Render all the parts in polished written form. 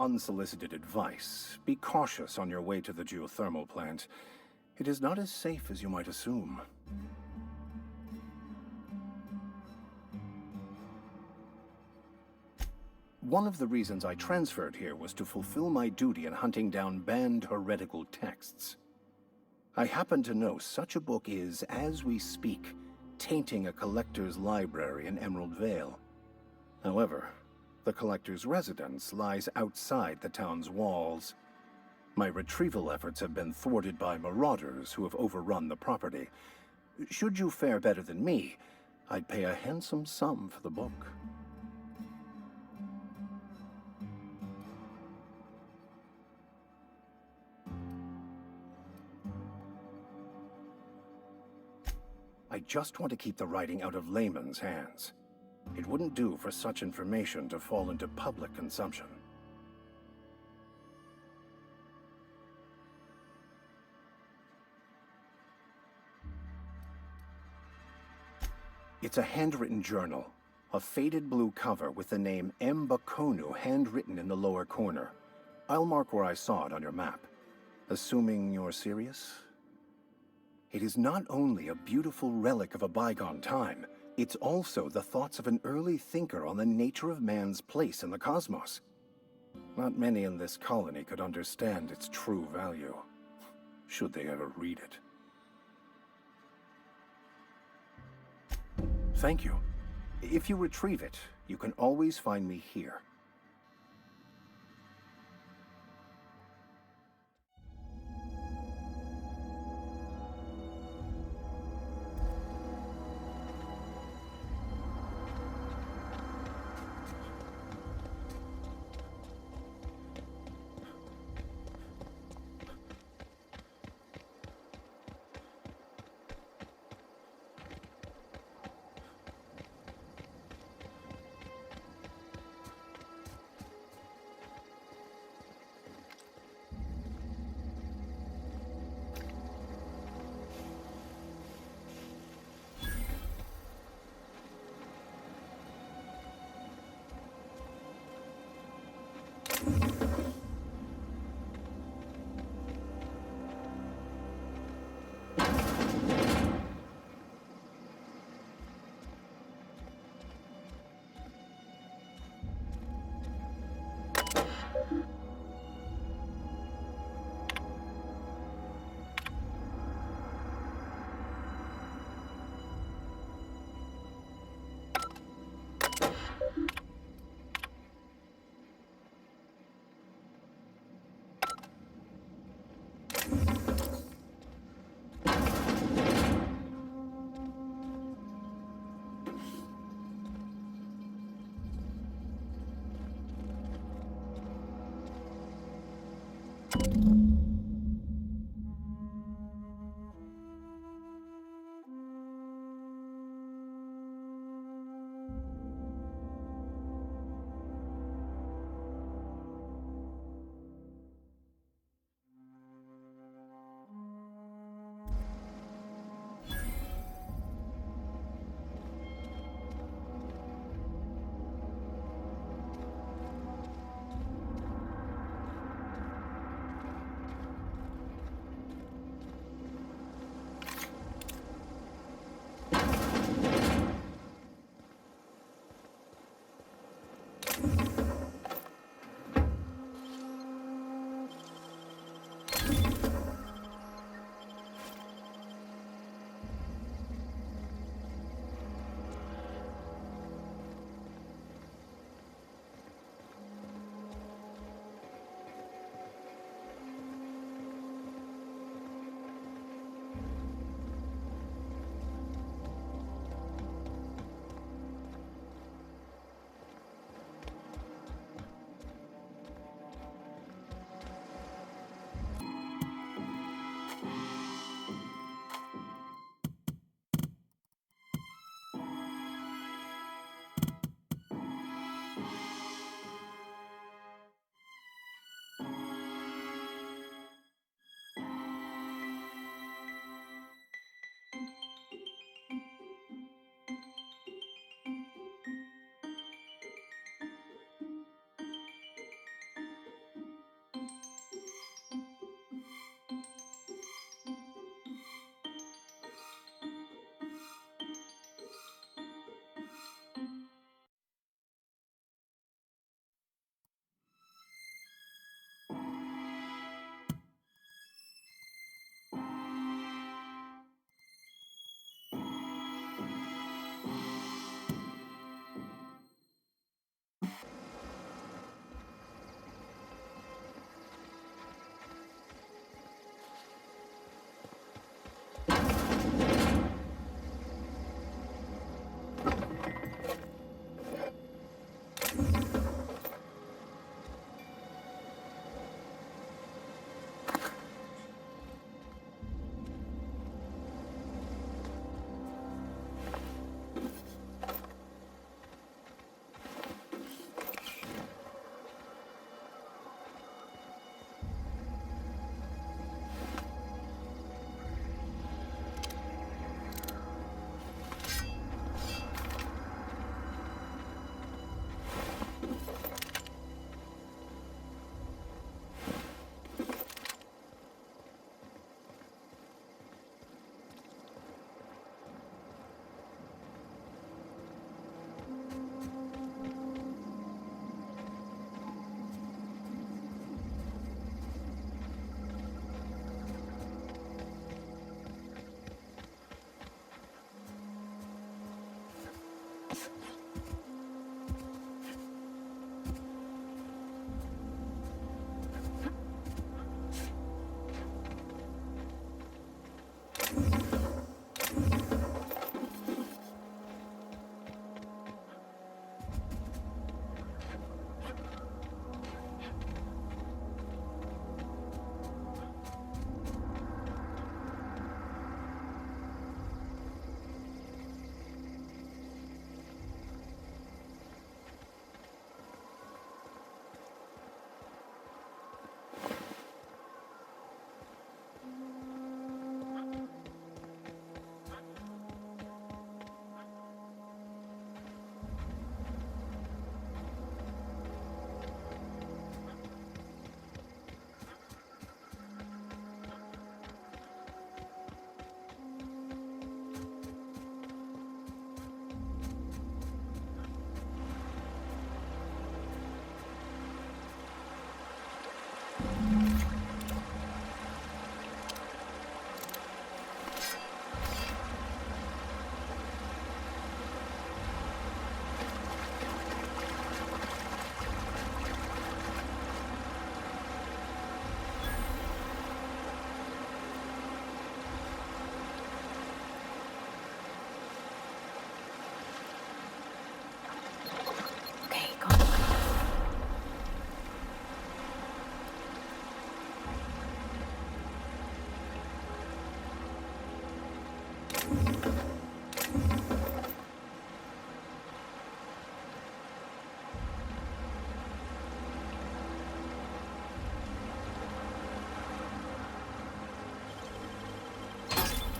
unsolicited advice, be cautious on your way to the geothermal plant. It is not as safe as you might assume. One of the reasons I transferred here was to fulfill my duty in hunting down banned heretical texts. I happen to know such a book is, as we speak, tainting a collector's library in Emerald Vale. However, the collector's residence lies outside the town's walls. My retrieval efforts have been thwarted by marauders who have overrun the property. Should you fare better than me, I'd pay a handsome sum for the book. I just want to keep the writing out of layman's hands. It wouldn't do for such information to fall into public consumption. It's a handwritten journal, a faded blue cover with the name M. Bakonu handwritten in the lower corner. I'll mark where I saw it on your map. Assuming you're serious? It is not only a beautiful relic of a bygone time, it's also the thoughts of an early thinker on the nature of man's place in the cosmos. Not many in this colony could understand its true value, should they ever read it. Thank you. If you retrieve it, you can always find me here.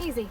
Easy.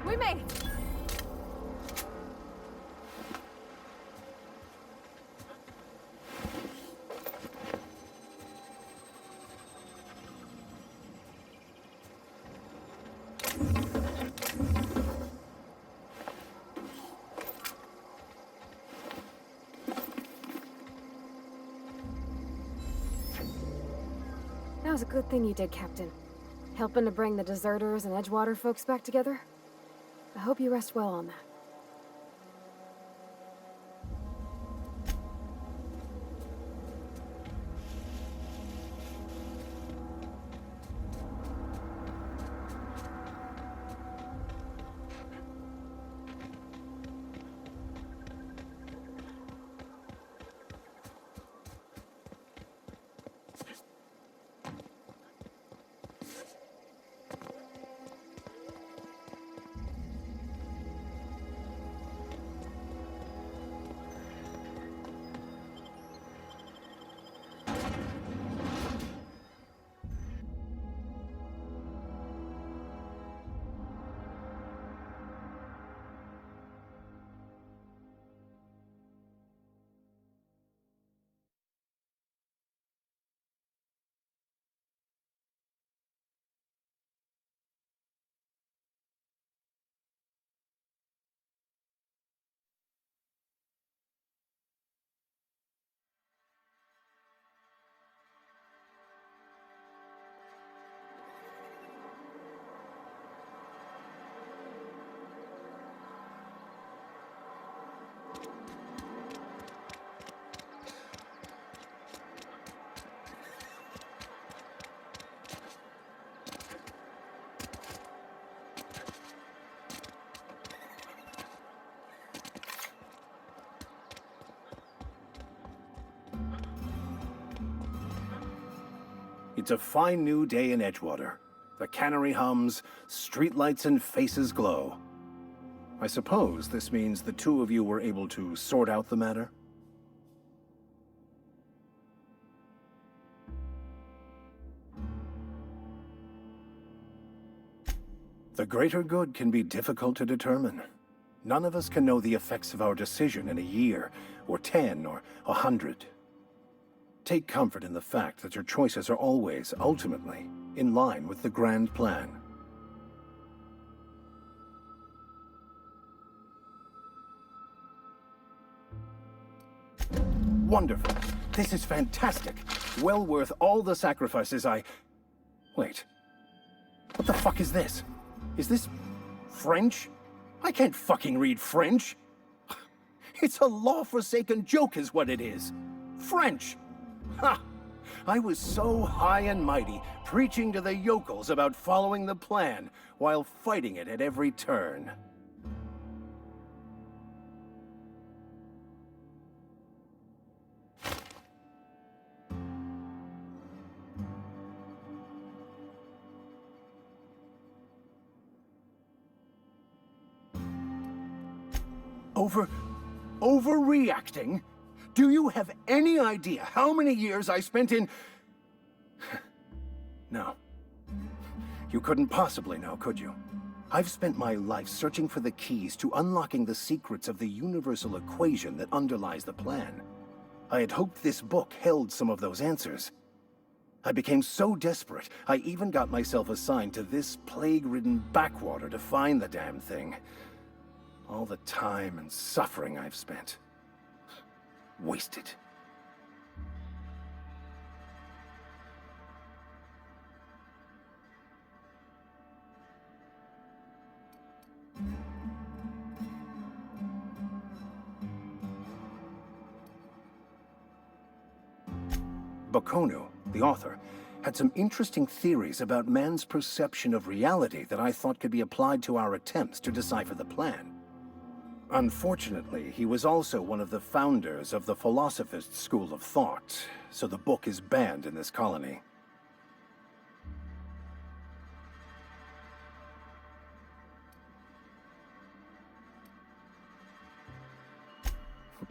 We made it. That was a good thing you did, Captain. Helping to bring the deserters and Edgewater folks back together. I hope you rest well on that. It's a fine new day in Edgewater. The cannery hums, streetlights and faces glow. I suppose this means the two of you were able to sort out the matter? The greater good can be difficult to determine. None of us can know the effects of our decision in a year, or 10, or 100. Take comfort in the fact that your choices are always, ultimately, in line with the grand plan. Wonderful. This is fantastic. Well worth all the sacrifices I... Wait. What the fuck is this? Is this... French? I can't fucking read French. It's a law-forsaken joke is what it is. French. Ha! I was so high and mighty, preaching to the yokels about following the plan, while fighting it at every turn. Overreacting? Do you have any idea how many years I spent in... No. You couldn't possibly know, could you? I've spent my life searching for the keys to unlocking the secrets of the universal equation that underlies the plan. I had hoped this book held some of those answers. I became so desperate, I even got myself assigned to this plague-ridden backwater to find the damn thing. All the time and suffering I've spent. Wasted. Bakonu, the author, had some interesting theories about man's perception of reality that I thought could be applied to our attempts to decipher the plan. Unfortunately, he was also one of the founders of the philosophist school of thought, so the book is banned in this colony.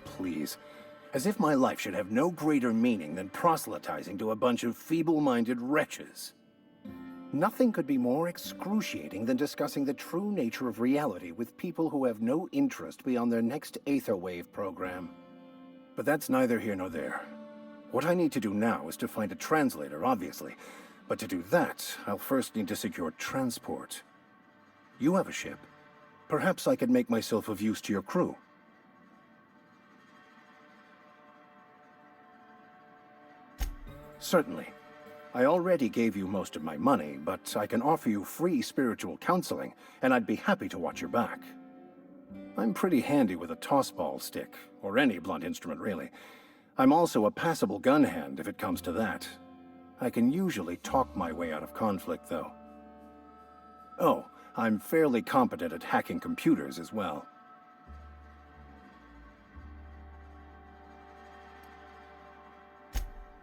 Please. As if my life should have no greater meaning than proselytizing to a bunch of feeble-minded wretches. Nothing could be more excruciating than discussing the true nature of reality with people who have no interest beyond their next Aetherwave program. But that's neither here nor there. What I need to do now is to find a translator, obviously. But to do that, I'll first need to secure transport. You have a ship. Perhaps I could make myself of use to your crew. Certainly. I already gave you most of my money, but I can offer you free spiritual counseling, and I'd be happy to watch your back. I'm pretty handy with a tossball stick, or any blunt instrument really. I'm also a passable gun hand if it comes to that. I can usually talk my way out of conflict, though. Oh, I'm fairly competent at hacking computers as well.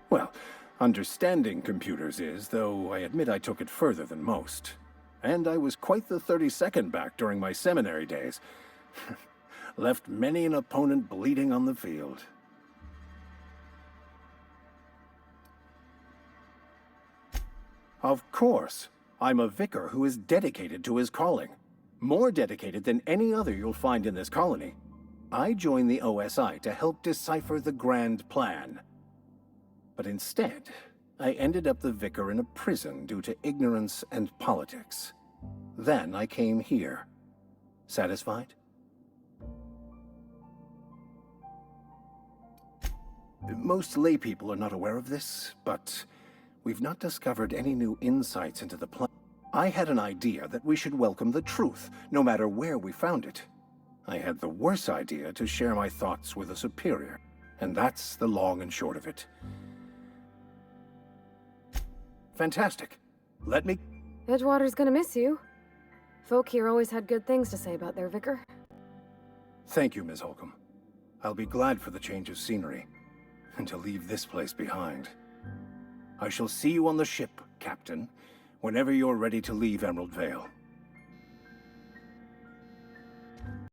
Well, understanding computers is, though I admit I took it further than most. And I was quite the 32nd back during my seminary days. Left many an opponent bleeding on the field. Of course. I'm a vicar who is dedicated to his calling. More dedicated than any other you'll find in this colony. I joined the OSI to help decipher the grand plan. But instead, I ended up the vicar in a prison due to ignorance and politics. Then I came here. Satisfied? Most laypeople are not aware of this, but we've not discovered any new insights into the plan. I had an idea that we should welcome the truth, no matter where we found it. I had the worse idea to share my thoughts with a superior, and that's the long and short of it. Fantastic. Let me... Edgewater's gonna miss you. Folk here always had good things to say about their vicar. Thank you, Ms. Holcomb. I'll be glad for the change of scenery, and to leave this place behind. I shall see you on the ship, Captain, whenever you're ready to leave Emerald Vale.